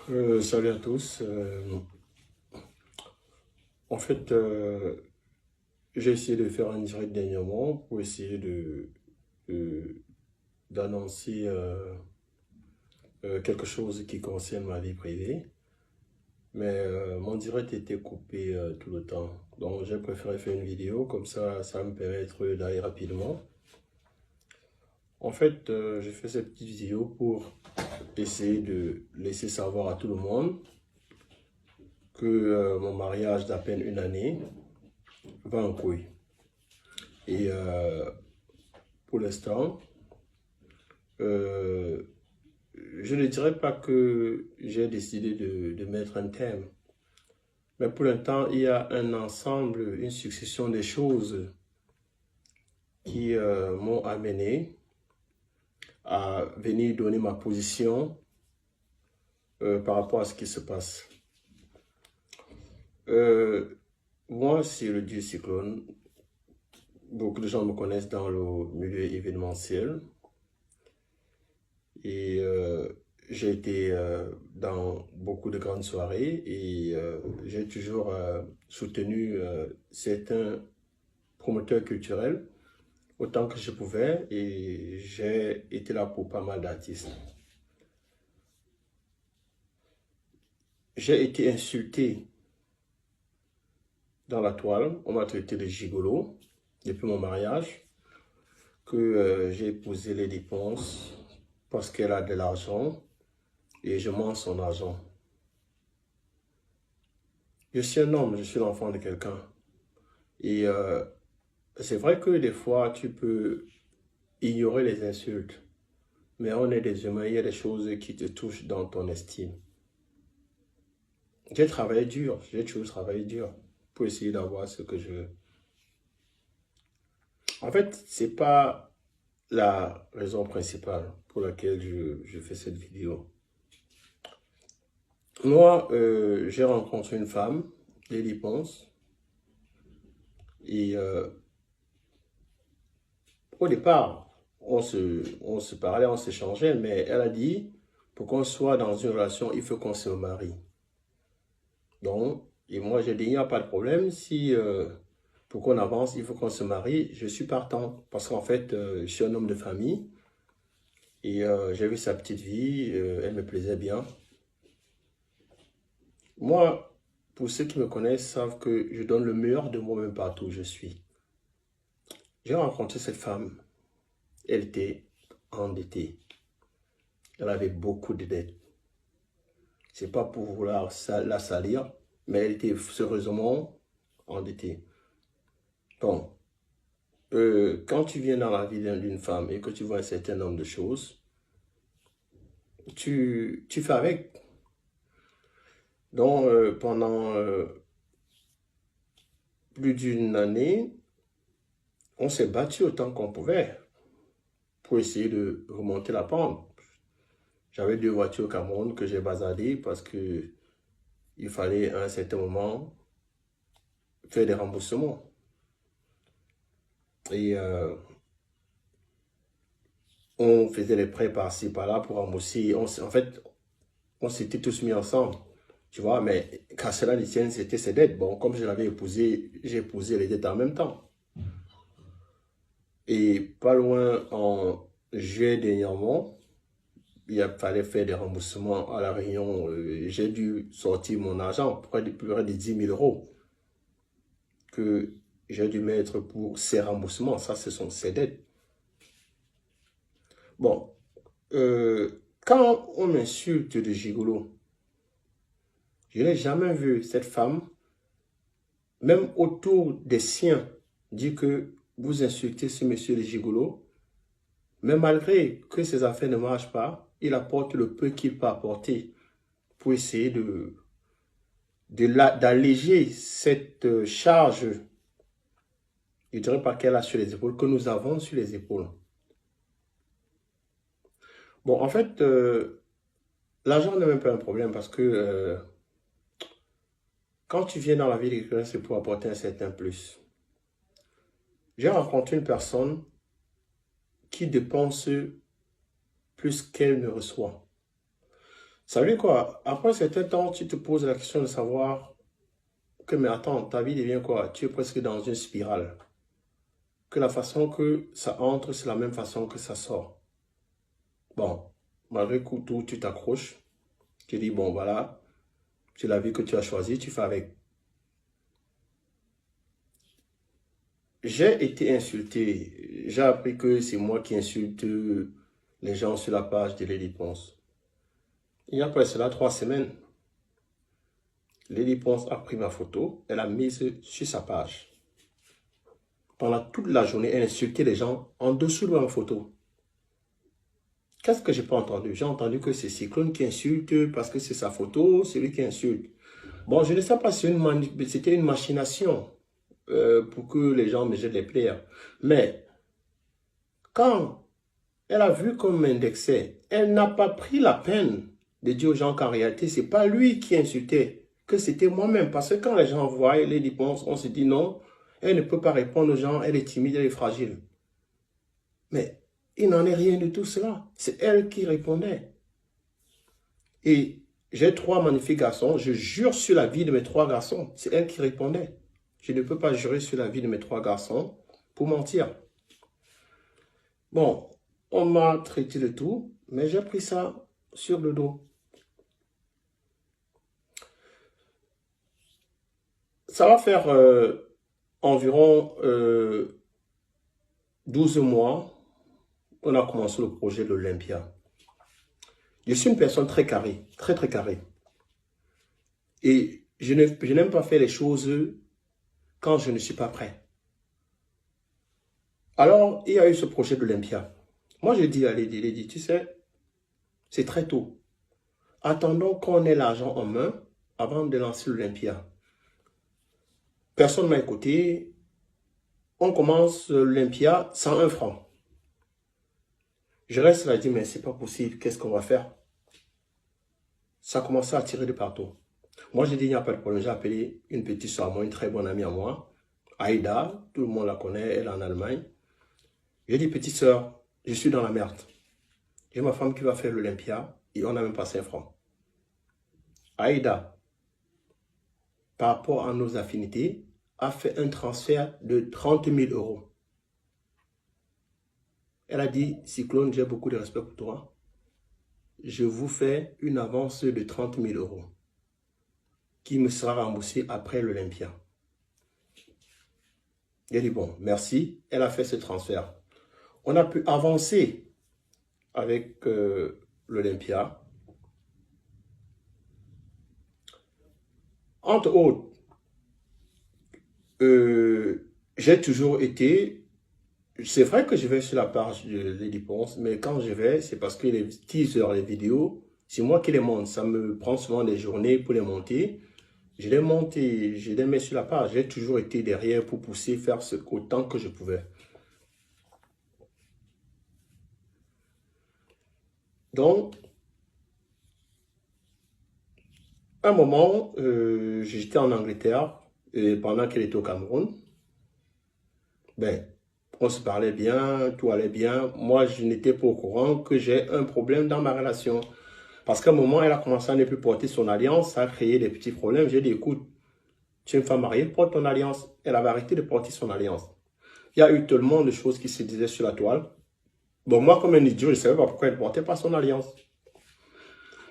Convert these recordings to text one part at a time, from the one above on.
Salut à tous. En fait, j'ai essayé de faire un direct dernièrement pour essayer euh, d'annoncer quelque chose qui concerne ma vie privée. Mais mon direct était coupé tout le temps. Donc j'ai préféré faire une vidéo, comme ça va me permettre d'aller rapidement. En fait, j'ai fait cette petite vidéo pour essayer de laisser savoir à tout le monde que mon mariage d'à peine une année va en couille. Et pour l'instant, euh, je ne dirais pas que j'ai décidé de mettre un thème, mais pour l'instant, il y a un ensemble, une succession de choses qui m'ont amené à venir donner ma position par rapport à ce qui se passe. Euh, Moi, c'est le dieu Cyclone. Beaucoup de gens me connaissent dans le milieu événementiel. Et j'ai été dans beaucoup de grandes soirées et j'ai toujours soutenu certains promoteurs culturels autant que je pouvais et j'ai été là pour pas mal d'artistes. J'ai été insulté dans la toile, on m'a traité de gigolo depuis mon mariage, que j'ai épousé les dépenses parce qu'elle a de l'argent et je mange son argent. Je suis un homme, je suis l'enfant de quelqu'un. Et c'est vrai que des fois, tu peux ignorer les insultes, mais on est des humains, il y a des choses qui te touchent dans ton estime. J'ai travaillé dur, j'ai toujours travaillé dur pour essayer d'avoir ce que je veux. En fait, c'est pas la raison principale pour laquelle je fais cette vidéo. Moi, j'ai rencontré une femme, Lily Ponce, et au départ, on se parlait, on s'échangeait, mais elle a dit, pour qu'on soit dans une relation, il faut qu'on se marie. Donc, et moi j'ai dit, il n'y a pas de problème, si pour qu'on avance, il faut qu'on se marie, je suis partant. Parce qu'en fait, je suis un homme de famille, et j'ai vu sa petite vie, elle me plaisait bien. Moi, pour ceux qui me connaissent, savent que je donne le meilleur de moi-même partout où je suis. J'ai rencontré cette femme, elle était endettée, elle avait beaucoup de dettes. C'est pas pour vouloir la salir, mais elle était sérieusement endettée. Donc, quand tu viens dans la vie d'une femme et que tu vois un certain nombre de choses, tu fais avec. Donc, pendant plus d'une année, on s'est battu autant qu'on pouvait pour essayer de remonter la pente. J'avais deux voitures au Cameroun que j'ai bazardées parce que il fallait à un certain moment faire des remboursements. Et on faisait des prêts par-ci, par-là pour rembourser. En fait, on s'était tous mis ensemble, tu vois, mais qu'à cela ne tienne, c'était ses dettes. Bon, comme je l'avais épousé, j'ai épousé les dettes en même temps. Et pas loin, en juillet dernièrement, fallait faire des remboursements à la Réunion. J'ai dû sortir mon argent, près de 10 000 euros, que j'ai dû mettre pour ces remboursements. Ça, ce sont ses dettes. Bon, quand on m'insulte de gigolo, je n'ai jamais vu cette femme, même autour des siens, dire que vous insultez ce monsieur de gigolo, mais malgré que ses affaires ne marchent pas, il apporte le peu qu'il peut apporter pour essayer d'alléger cette charge, je ne dirais pas qu'elle a sur les épaules, que nous avons sur les épaules. Bon, en fait, l'argent n'est même pas un problème parce que quand tu viens dans la vie de quelqu'un, c'est pour apporter un certain plus. J'ai rencontré une personne qui dépense plus qu'elle ne reçoit. Ça veut dire quoi? Après un certain temps, tu te poses la question de savoir que, mais attends, ta vie devient quoi? Tu es presque dans une spirale. Que la façon que ça entre, c'est la même façon que ça sort. Bon, malgré tout, tu t'accroches. Tu dis, bon, voilà, c'est la vie que tu as choisie, tu fais avec. J'ai été insulté. J'ai appris que c'est moi qui insulte les gens sur la page de Lady Ponce. Il y a après cela 3 semaines, Lady Ponce a pris ma photo, elle a mise sur sa page. Pendant toute la journée, elle insultait les gens en dessous de ma photo. Qu'est-ce que j'ai pas entendu? J'ai entendu que c'est Cyclone qui insulte parce que c'est sa photo, c'est lui qui insulte. Bon, je ne sais pas si c'était une machination pour que les gens me jettent les pierres. Mais quand elle a vu qu'on m'indexait, elle n'a pas pris la peine de dire aux gens qu'en réalité, ce n'est pas lui qui insultait, que c'était moi-même. Parce que quand les gens voient Lady Ponce, on se dit non, elle ne peut pas répondre aux gens, elle est timide, elle est fragile. Mais il n'en est rien de tout cela. C'est elle qui répondait. Et j'ai 3 magnifiques garçons. Je jure sur la vie de mes 3 garçons. C'est elle qui répondait. Je ne peux pas jurer sur la vie de mes 3 garçons pour mentir. Bon, on m'a traité de tout, mais j'ai pris ça sur le dos. Ça va faire environ 12 mois qu'on a commencé le projet de l'Olympia. Je suis une personne très carrée, très très carrée. Et je n'aime pas faire les choses quand je ne suis pas prêt. Alors, il y a eu ce projet de l'Olympia. Moi, je dis à Lady, tu sais, c'est très tôt. Attendons qu'on ait l'argent en main avant de lancer l'Olympia. Personne ne m'a écouté. On commence l'Olympia 101 francs. Je reste là et dis, mais c'est pas possible, qu'est-ce qu'on va faire? Ça a commencé à tirer de partout. Moi, j'ai dit, il n'y a pas de problème. J'ai appelé une petite soeur à moi, une très bonne amie à moi, Aïda, tout le monde la connaît, elle est en Allemagne. J'ai dit, petite soeur, je suis dans la merde. J'ai ma femme qui va faire l'Olympia et on n'a même pas 5 francs. Aïda, par rapport à nos affinités, a fait un transfert de 30 000 euros. Elle a dit, Cyclone, j'ai beaucoup de respect pour toi. Je vous fais une avance de 30 000 euros qui me sera remboursée après l'Olympia. J'ai dit, bon, merci. Elle a fait ce transfert. On a pu avancer avec l'Olympia. Entre autres, j'ai toujours été... C'est vrai que je vais sur la page de Lady Ponce, mais quand je vais, c'est parce que les teasers, les vidéos, c'est moi qui les monte. Ça me prend souvent des journées pour les monter. Je les monte et je les mets sur la page. J'ai toujours été derrière pour pousser, faire autant que je pouvais. Donc, à un moment, j'étais en Angleterre et pendant qu'elle était au Cameroun. Ben, on se parlait bien, tout allait bien. Moi, je n'étais pas au courant que j'ai un problème dans ma relation. Parce qu'à un moment, elle a commencé à ne plus porter son alliance, ça a créé des petits problèmes. J'ai dit, écoute, tu es une femme mariée, porte ton alliance. Elle avait arrêté de porter son alliance. Il y a eu tellement de choses qui se disaient sur la toile. Bon, moi, comme un idiot, je ne savais pas pourquoi elle ne portait pas son alliance.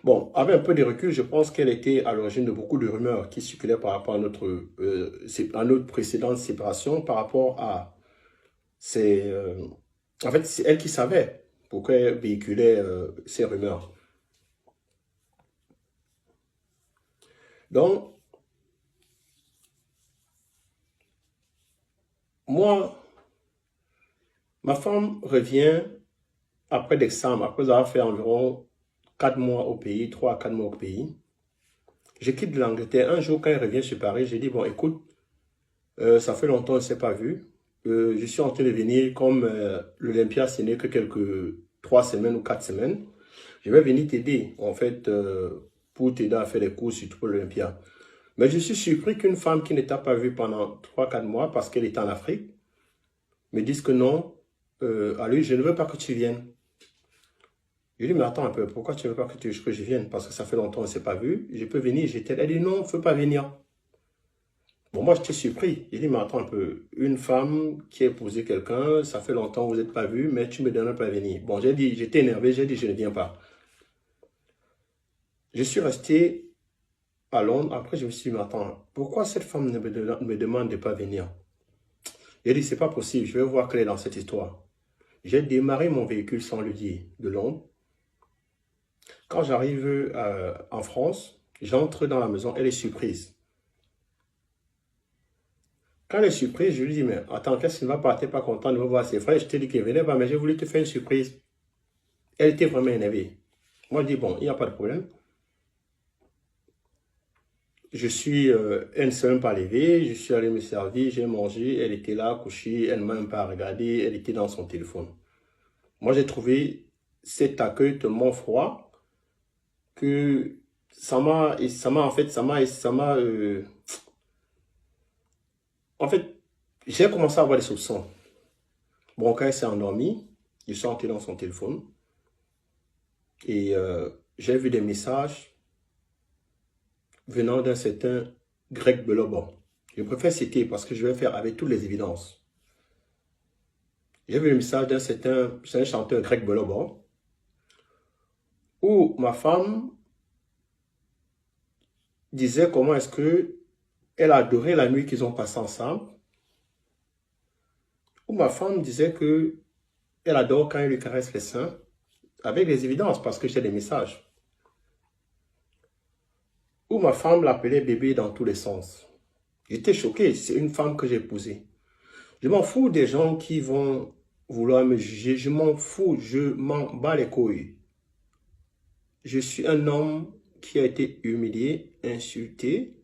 Bon, avec un peu de recul, je pense qu'elle était à l'origine de beaucoup de rumeurs qui circulaient par rapport à notre précédente séparation, par rapport à... en fait, c'est elle qui savait pourquoi elle véhiculait ces rumeurs. Donc, moi, ma femme revient après décembre, après avoir fait environ 4 mois au pays, 3 à 4 mois au pays. Je quitte l'Angleterre. Un jour, quand elle revient sur Paris, j'ai dit, bon, écoute, ça fait longtemps qu'on ne s'est pas vu. Je suis en train de venir, comme l'Olympia, ce n'est que 3 semaines ou 4 semaines. Je vais venir t'aider, en fait, pour t'aider à faire des cours, surtout pour l'Olympia. Mais je suis surpris qu'une femme qui ne t'a pas vu pendant 3-4 mois, parce qu'elle est en Afrique, me dise que non, allez, je ne veux pas que tu viennes. Je lui dis, mais attends un peu, pourquoi tu ne veux pas que je vienne? Parce que ça fait longtemps qu'on ne s'est pas vu. Je peux venir, j'étais là. Elle dit, non, il ne faut pas venir. Bon, moi, j'étais surpris. Il dit, mais attends un peu, une femme qui a épousé quelqu'un, ça fait longtemps que vous n'êtes pas vu, mais tu me donnes pas à venir. Bon, j'ai dit, j'étais énervé, j'ai dit, je ne viens pas. Je suis resté à Londres. Après, je me suis dit, mais attends, pourquoi cette femme me demande de ne pas venir? J'ai dit, c'est pas possible, je vais voir quelle est dans cette histoire. J'ai démarré mon véhicule sans lui dire, de Londres. Quand j'arrive en France, j'entre dans la maison, elle est surprise. Quand elle est surprise, je lui dis, mais attends, qu'est-ce qui ne va pas? Tu n'es pas content de me voir ses frères? Je t'ai dit qu'elle venait pas, mais j'ai voulu te faire une surprise. Elle était vraiment énervée. Moi, je dis, bon, il n'y a pas de problème. Elle ne s'est même pas levée, je suis allé me servir, j'ai mangé, elle était là, couchée, elle ne m'a même pas regardé, elle était dans son téléphone. Moi, j'ai trouvé cet accueil tellement froid que en fait, j'ai commencé à avoir des soupçons. Bon, quand elle s'est endormie, je suis entré dans son téléphone et j'ai vu des messages venant d'un certain Greg Belobo. Je préfère citer parce que je vais faire avec toutes les évidences. J'ai vu le message d'un certain chanteur Greg Belobo où ma femme disait comment est-ce que elle adorait la nuit qu'ils ont passée ensemble. Où ma femme disait que elle adore quand elle lui caresse les seins, avec les évidences parce que j'ai des messages. Où ma femme l'appelait bébé dans tous les sens. J'étais choqué, c'est une femme que j'ai épousée. Je m'en fous des gens qui vont vouloir me juger, je m'en fous, je m'en bats les couilles. Je suis un homme qui a été humilié, insulté,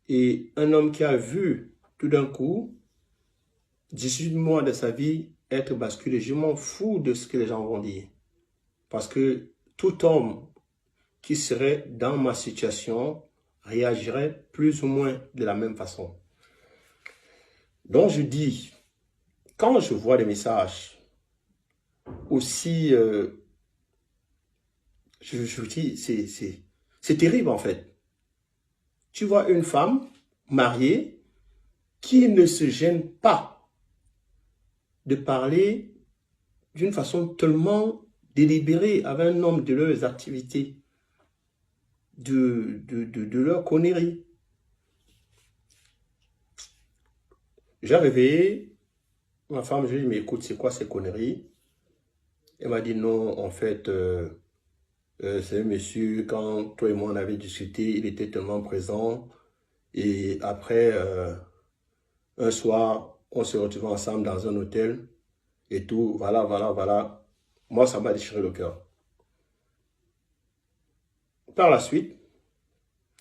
et un homme qui a vu tout d'un coup 18 mois de sa vie être basculé. Je m'en fous de ce que les gens vont dire. Parce que tout homme qui serait dans ma situation réagirait plus ou moins de la même façon. Donc je dis, quand je vois des messages aussi, je dis, c'est terrible en fait. Tu vois une femme mariée qui ne se gêne pas de parler d'une façon tellement délibérée avec un homme de leurs activités, de leur connerie. J'ai réveillé ma femme, je lui ai dit, mais écoute, c'est quoi ces conneries? Elle m'a dit, non, en fait, c'est un monsieur, quand toi et moi on avait discuté, il était tellement présent. Et après, un soir, on se retrouvait ensemble dans un hôtel et tout, voilà, voilà, voilà. Moi, ça m'a déchiré le cœur. Par la suite,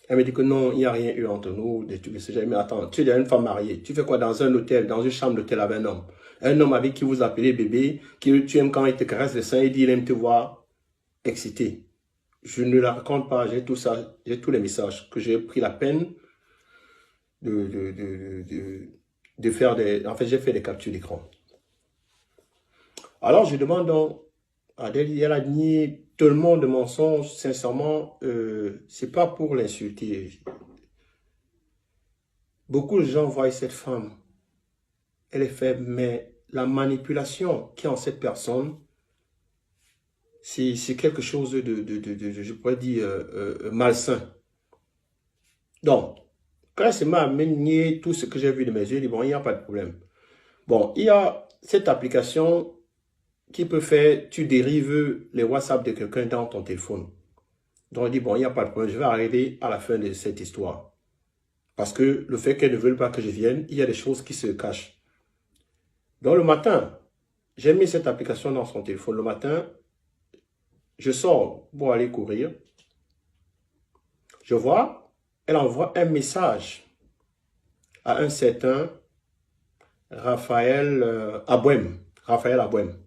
elle me dit que non, il n'y a rien eu entre nous, des trucs de ce genre. Mais attends, tu es une femme mariée. Tu fais quoi dans un hôtel, dans une chambre d'hôtel avec un homme? Un homme avec qui vous appelez bébé, qui tu aimes quand il te caresse le sein, il dit il aime te voir excité. Je ne la raconte pas, j'ai tout ça, j'ai tous les messages que j'ai pris la peine de faire des... En fait, j'ai fait des captures d'écran. Alors, je demande donc à Adèle, elle a nié tellement de mensonges, sincèrement, c'est pas pour l'insulter. Beaucoup de gens voient cette femme, elle est faible, mais la manipulation qui est en cette personne, c'est quelque chose je pourrais dire, malsain. Donc, quand elle m'a nié tout ce que j'ai vu de mes yeux, je dis, bon, il n'y a pas de problème. Bon, il y a cette application qui peut faire, tu dérives les WhatsApp de quelqu'un dans ton téléphone. Donc, je dis, bon, il n'y a pas de problème, je vais arriver à la fin de cette histoire. Parce que le fait qu'elle ne veulent pas que je vienne, il y a des choses qui se cachent. Donc, le matin, j'ai mis cette application dans son téléphone. Le matin, je sors pour aller courir. Je vois, elle envoie un message à un certain Raphaël Abouem. Raphaël Abouem.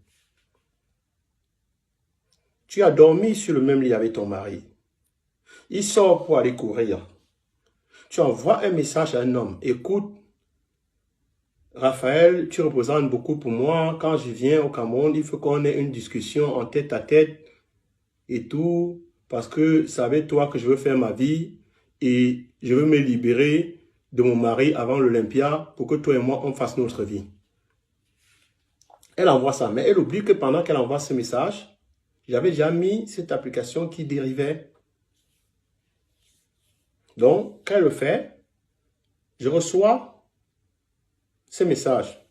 Tu as dormi sur le même lit avec ton mari. Il sort pour aller courir. Tu envoies un message à un homme. Écoute, Raphaël, tu représentes beaucoup pour moi. Quand je viens au Cameroun, il faut qu'on ait une discussion en tête à tête. et tout, parce que c'est avec toi que je veux faire ma vie et je veux me libérer de mon mari avant l'Olympia pour que toi et moi, on fasse notre vie. Elle envoie ça, mais elle oublie que pendant qu'elle envoie ce message, j'avais déjà mis cette application qui dérivait. Donc, quand elle le fait, je reçois ce message.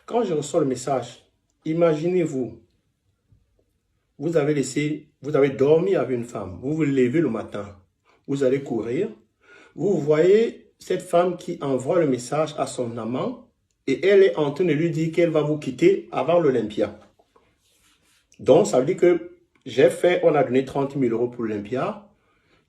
Quand je reçois le message, imaginez-vous, vous avez dormi avec une femme, vous vous levez le matin, vous allez courir, vous voyez cette femme qui envoie le message à son amant et elle est en train de lui dire qu'elle va vous quitter avant l'Olympia. Donc, ça veut dire que on a donné 30 000 € pour l'Olympia.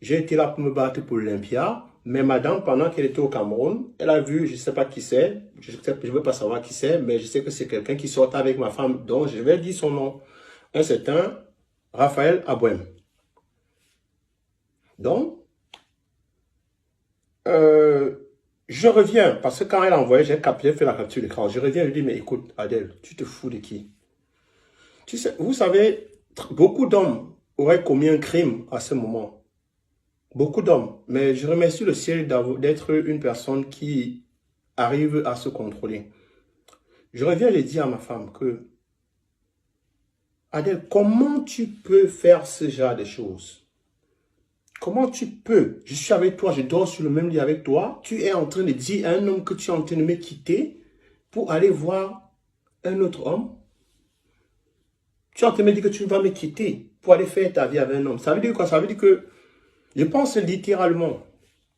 J'ai été là pour me battre pour l'Olympia. Mais madame, pendant qu'elle était au Cameroun, elle a vu, je ne sais pas qui c'est, je ne veux pas savoir qui c'est, mais je sais que c'est quelqu'un qui sort avec ma femme, donc je vais dire son nom. Un certain Raphaël Abouem. Donc, je reviens, parce que quand elle a envoyé, j'ai fait la capture d'écran. Je reviens, je lui dis, mais écoute, Adèle, tu te fous de qui? Tu sais, vous savez, beaucoup d'hommes auraient commis un crime à ce moment. Beaucoup d'hommes. Mais je remercie le ciel d'être une personne qui arrive à se contrôler. Je reviens, je dis à ma femme que, Adèle, comment tu peux faire ce genre de choses? Comment tu peux? Je suis avec toi, je dors sur le même lit avec toi. Tu es en train de dire à un homme que tu es en train de me quitter pour aller voir un autre homme. Tu es en train de me dire que tu vas me quitter pour aller faire ta vie avec un homme. Ça veut dire quoi? Ça veut dire que je pense littéralement.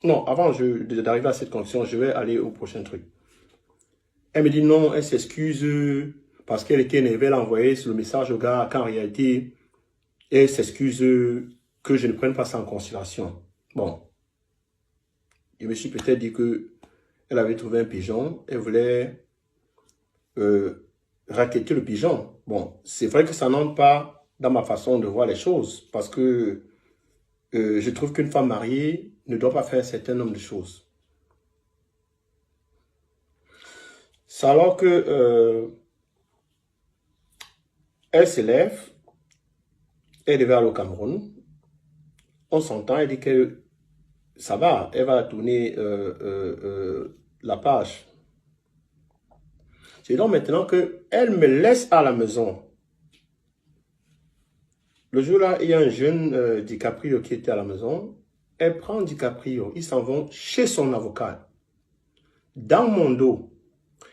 Non, avant d'arriver à cette conclusion, je vais aller au prochain truc. Elle me dit non, elle s'excuse parce qu'elle était énervée, elle a envoyé le message au gars qu'en réalité, elle s'excuse que je ne prenne pas ça en considération. Bon, je me suis peut-être dit que elle avait trouvé un pigeon, elle voulait raqueter le pigeon. Bon, c'est vrai que ça n'entre pas dans ma façon de voir les choses parce que je trouve qu'une femme mariée ne doit pas faire un certain nombre de choses. C'est alors que elle s'élève, elle devait aller au Cameroun. On s'entend, elle dit que ça va, elle va tourner la page. C'est donc maintenant qu'elle me laisse à la maison. Le jour-là, il y a un jeune DiCaprio qui était à la maison. Elle prend DiCaprio, ils s'en vont chez son avocat. Dans mon dos,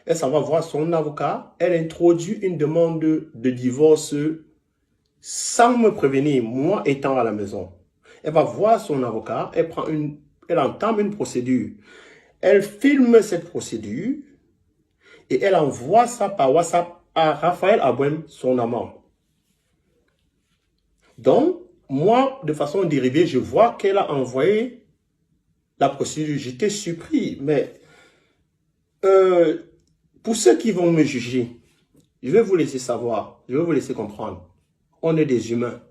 elle s'en va voir son avocat. Elle introduit une demande de divorce sans me prévenir, moi étant à la maison. Elle va voir son avocat, elle entame une procédure. Elle filme cette procédure et elle envoie ça par WhatsApp à Raphaël Abouem, son amant. Donc, moi, de façon dérivée, je vois qu'elle a envoyé la procédure. J'étais surpris, mais pour ceux qui vont me juger, je vais vous laisser savoir, je vais vous laisser comprendre. On est des humains.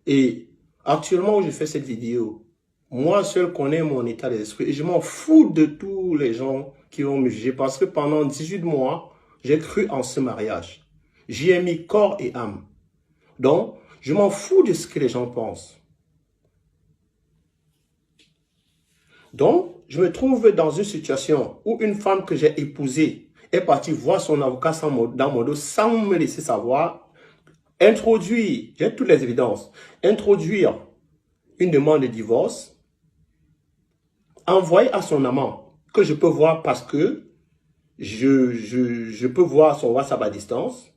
Et actuellement où je fais cette vidéo, moi seul connais mon état d'esprit. Et je m'en fous de tous les gens qui vont me juger parce que pendant 18 mois, j'ai cru en ce mariage. J'y ai mis corps et âme. Donc, je m'en fous de ce que les gens pensent. Donc, je me trouve dans une situation où une femme que j'ai épousée est partie voir son avocat dans mon dos sans me laisser savoir, introduire, j'ai toutes les évidences, introduire une demande de divorce, envoyer à son amant, que je peux voir parce que je peux voir son WhatsApp à distance.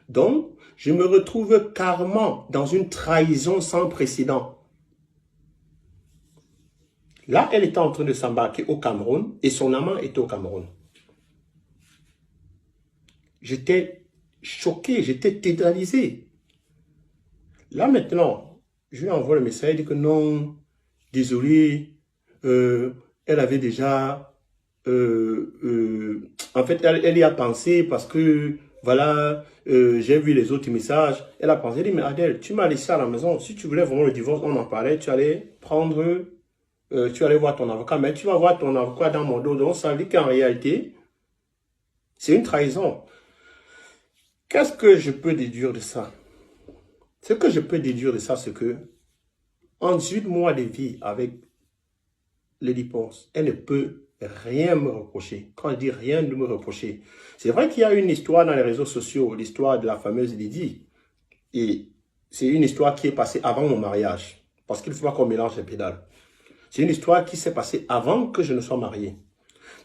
Donc, je me retrouve carrément dans une trahison sans précédent. Là, elle était en train de s'embarquer au Cameroun et son amant était au Cameroun. J'étais choqué, j'étais tétanisé. Là maintenant, je lui envoie le message, elle dit que non, désolé, elle avait déjà, en fait, elle y a pensé parce que, voilà, j'ai vu les autres messages. Elle a pensé, elle dit, mais Adèle, tu m'as laissé à la maison. Si tu voulais vraiment le divorce, on en parlait, tu allais prendre, tu allais voir ton avocat, mais tu vas voir ton avocat dans mon dos. Donc, ça veut dire qu'en réalité, c'est une trahison. Qu'est-ce que je peux déduire de ça? Ce que je peux déduire de ça, c'est que en 18 mois de vie avec Lady Ponce, elle ne peut rien me reprocher. Quand je dis rien de me reprocher, c'est vrai qu'il y a une histoire dans les réseaux sociaux, l'histoire de la fameuse Lydie. Et c'est une histoire qui est passée avant mon mariage. Parce qu'il ne faut pas qu'on mélange les pédales. C'est une histoire qui s'est passée avant que je ne sois marié.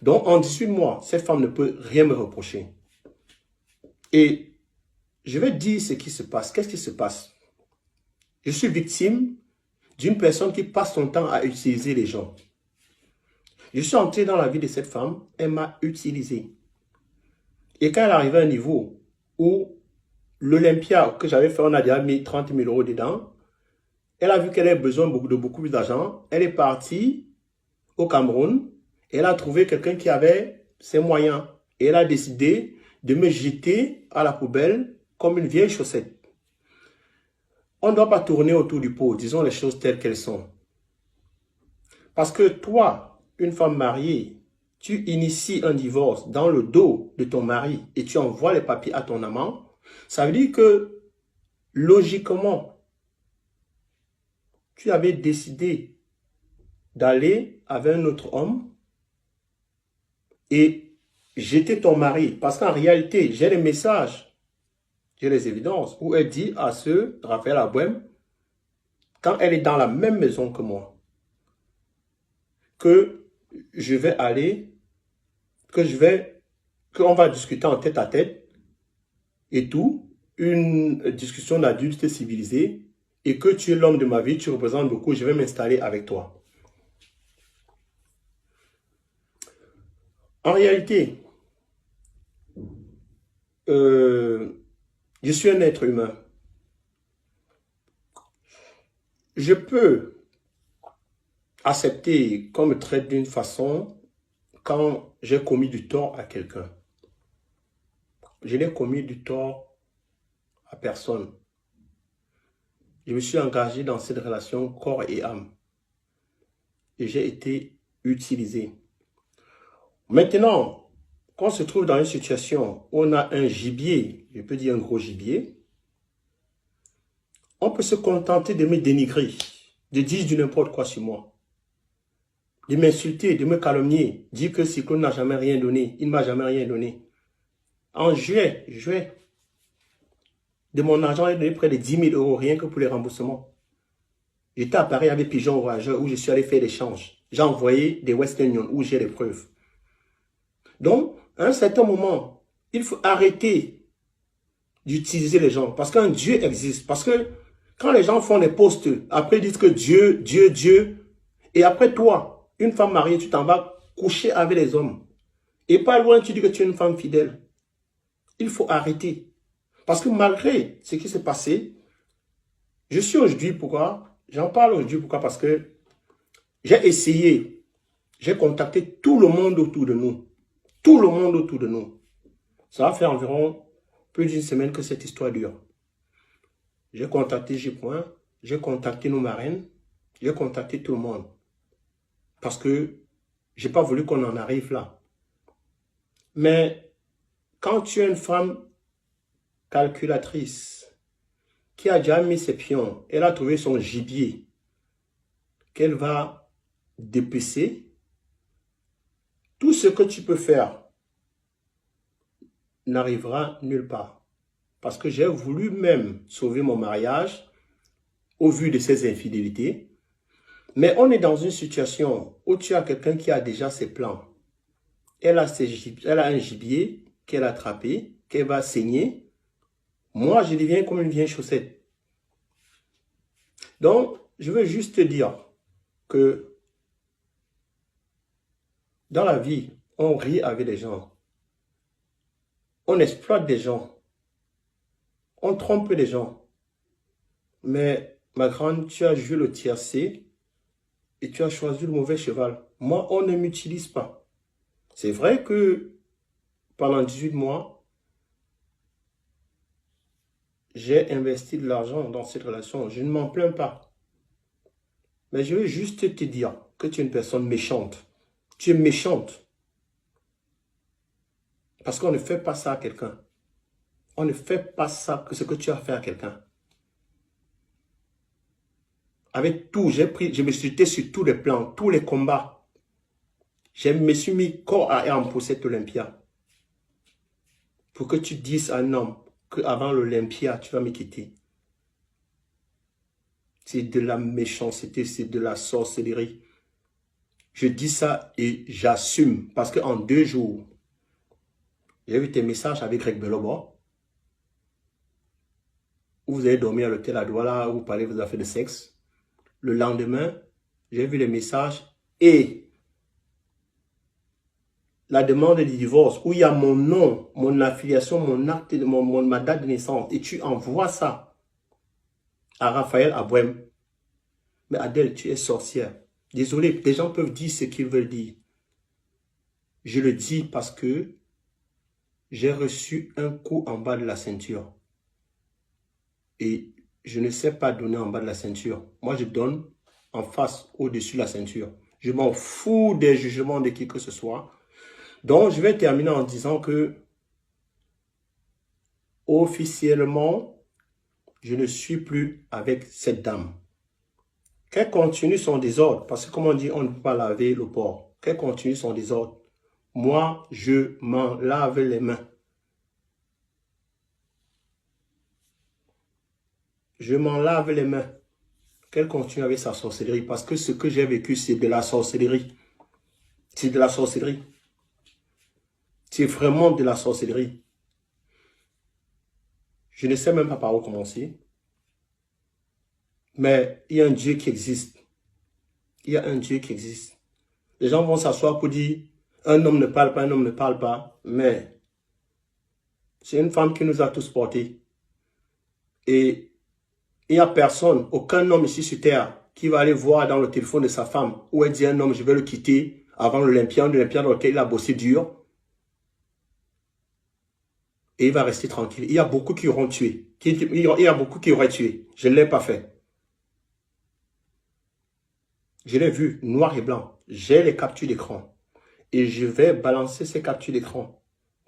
Donc, en 18 mois, cette femme ne peut rien me reprocher. Et je vais dire ce qui se passe. Qu'est-ce qui se passe? Je suis victime d'une personne qui passe son temps à utiliser les gens. Je suis entré dans la vie de cette femme, elle m'a utilisé. Et quand elle arrivait à un niveau où l'Olympia que j'avais fait, on a déjà mis 30 000 € dedans, elle a vu qu'elle avait besoin de beaucoup plus d'argent. Elle est partie au Cameroun et elle a trouvé quelqu'un qui avait ses moyens. Et elle a décidé de me jeter à la poubelle comme une vieille chaussette. On ne doit pas tourner autour du pot, disons les choses telles qu'elles sont. Parce que toi, une femme mariée, tu inities un divorce dans le dos de ton mari et tu envoies les papiers à ton amant, ça veut dire que, logiquement, tu avais décidé d'aller avec un autre homme et jeter ton mari. Parce qu'en réalité, j'ai les messages, j'ai les évidences où elle dit à ce Raphaël Abouem, quand elle est dans la même maison que moi, que je vais aller, qu'on va discuter en tête à tête et tout, une discussion d'adulte civilisé, et que tu es l'homme de ma vie, tu représentes beaucoup, je vais m'installer avec toi. En réalité, je suis un être humain. Je peux accepter qu'on me traite d'une façon quand j'ai commis du tort à quelqu'un. Je n'ai commis du tort à personne. Je me suis engagé dans cette relation corps et âme. Et j'ai été utilisé. Maintenant, quand on se trouve dans une situation où on a un gibier, je peux dire un gros gibier, on peut se contenter de me dénigrer, de dire du n'importe quoi sur moi, de m'insulter, de me calomnier, dire que Cyclone n'a jamais rien donné, il ne m'a jamais rien donné. En juillet, de mon argent, j'ai donné près de 10 000 € rien que pour les remboursements. J'étais à Paris avec Pigeon Voyageur où je suis allé faire l'échange. J'ai envoyé des Western Union où j'ai les preuves. Donc, à un certain moment, il faut arrêter d'utiliser les gens parce qu'un Dieu existe. Parce que quand les gens font des posts, après ils disent que Dieu, Dieu, Dieu, et après toi, une femme mariée, tu t'en vas coucher avec les hommes. Et pas loin, tu dis que tu es une femme fidèle. Il faut arrêter. Parce que malgré ce qui s'est passé, je suis aujourd'hui, pourquoi? J'en parle aujourd'hui, pourquoi? Parce que j'ai essayé, j'ai contacté tout le monde autour de nous. Tout le monde autour de nous. Ça va faire environ plus d'une semaine que cette histoire dure. J'ai contacté J-Point, j'ai contacté nos marraines, j'ai contacté tout le monde. Parce que je n'ai pas voulu qu'on en arrive là. Mais quand tu es une femme calculatrice, qui a déjà mis ses pions, elle a trouvé son gibier, qu'elle va dépecer, tout ce que tu peux faire n'arrivera nulle part. Parce que j'ai voulu même sauver mon mariage au vu de ces infidélités. Mais on est dans une situation où tu as quelqu'un qui a déjà ses plans. Elle a un gibier qu'elle a attrapé, qu'elle va saigner. Moi, je deviens comme une vieille chaussette. Donc, je veux juste te dire que dans la vie, on rit avec les gens. On exploite des gens. On trompe les gens. Mais, ma grande, tu as joué le tiercé et tu as choisi le mauvais cheval. Moi, on ne m'utilise pas. C'est vrai que pendant 18 mois, j'ai investi de l'argent dans cette relation. Je ne m'en plains pas. Mais je veux juste te dire que tu es une personne méchante. Tu es méchante. Parce qu'on ne fait pas ça à quelqu'un. On ne fait pas ça, que ce que tu as fait à quelqu'un. Avec tout, je me suis jeté sur tous les plans, tous les combats. Je me suis mis corps à âme pour cette Olympia. Pour que tu dises à un homme qu'avant l'Olympia, tu vas me quitter. C'est de la méchanceté, c'est de la sorcellerie. Je dis ça et j'assume. Parce qu'en 2 jours, j'ai vu tes messages avec Greg Belobo. Où vous avez dormi à l'hôtel à Douala, où vous parlez de vos affaires de sexe. Le lendemain, j'ai vu les messages et la demande de divorce, où il y a mon nom, mon affiliation, mon acte, ma date de naissance. Et tu envoies ça à Raphaël Abouem. Mais Adèle, tu es sorcière. Désolé, des gens peuvent dire ce qu'ils veulent dire. Je le dis parce que j'ai reçu un coup en bas de la ceinture. Et je ne sais pas donner en bas de la ceinture. Moi, je donne en face, au-dessus de la ceinture. Je m'en fous des jugements de qui que ce soit. Donc, je vais terminer en disant que officiellement, je ne suis plus avec cette dame. Qu'elle continue son désordre, parce que comme on dit, on ne peut pas laver le porc. Qu'elle continue son désordre. Moi, je m'en lave les mains. Je m'en lave les mains. Qu'elle continue avec sa sorcellerie, parce que ce que j'ai vécu, c'est de la sorcellerie. C'est de la sorcellerie. C'est vraiment de la sorcellerie. Je ne sais même pas par où commencer. Mais il y a un Dieu qui existe. Il y a un Dieu qui existe. Les gens vont s'asseoir pour dire, un homme ne parle pas, un homme ne parle pas. Mais c'est une femme qui nous a tous portés. Et il n'y a personne, aucun homme ici sur terre, qui va aller voir dans le téléphone de sa femme, où elle dit à un homme, je vais le quitter avant l'Olympia dans lequel il a bossé dur. Et il va rester tranquille. Il y a beaucoup qui auront tué. Il y a beaucoup qui auraient tué. Je ne l'ai pas fait. Je l'ai vu, noir et blanc. J'ai les captures d'écran. Et je vais balancer ces captures d'écran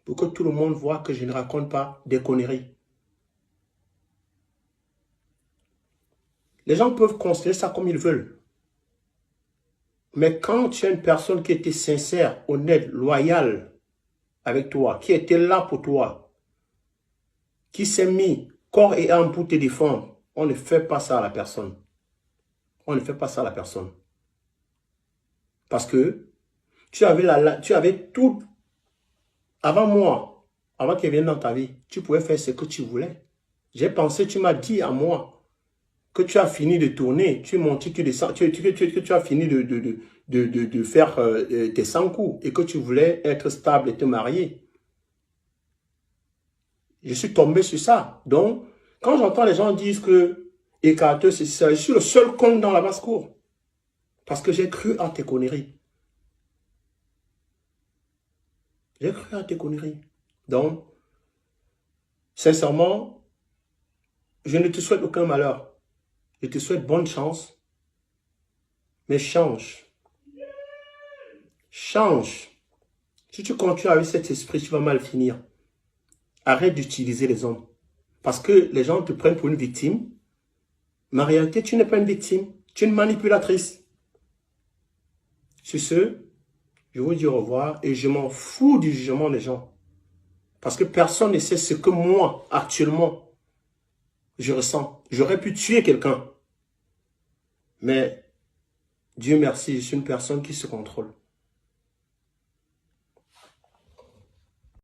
pour que tout le monde voit que je ne raconte pas des conneries. Les gens peuvent considérer ça comme ils veulent. Mais quand tu as une personne qui était sincère, honnête, loyale avec toi, qui était là pour toi, qui s'est mis corps et âme pour te défendre, on ne fait pas ça à la personne. On ne fait pas ça à la personne. Parce que tu avais tout, avant moi, avant qu'il vienne dans ta vie, tu pouvais faire ce que tu voulais. J'ai pensé, tu m'as dit à moi que tu as fini de tourner, tu montes, tu descends, que tu as fini de faire tes 100 coups et que tu voulais être stable et te marier. Je suis tombé sur ça. Donc, quand j'entends les gens dire que écarteux, c'est ça, je suis le seul con dans la basse-cour. Parce que j'ai cru à tes conneries. J'ai cru à tes conneries. Donc, sincèrement, je ne te souhaite aucun malheur. Je te souhaite bonne chance. Mais change. Change. Si tu continues avec cet esprit, tu vas mal finir. Arrête d'utiliser les hommes. Parce que les gens te prennent pour une victime. Mais en réalité, tu n'es pas une victime. Tu es une manipulatrice. Sur ce, je vous dis au revoir et je m'en fous du jugement des gens. Parce que personne ne sait ce que moi, actuellement, je ressens. J'aurais pu tuer quelqu'un. Mais Dieu merci, je suis une personne qui se contrôle.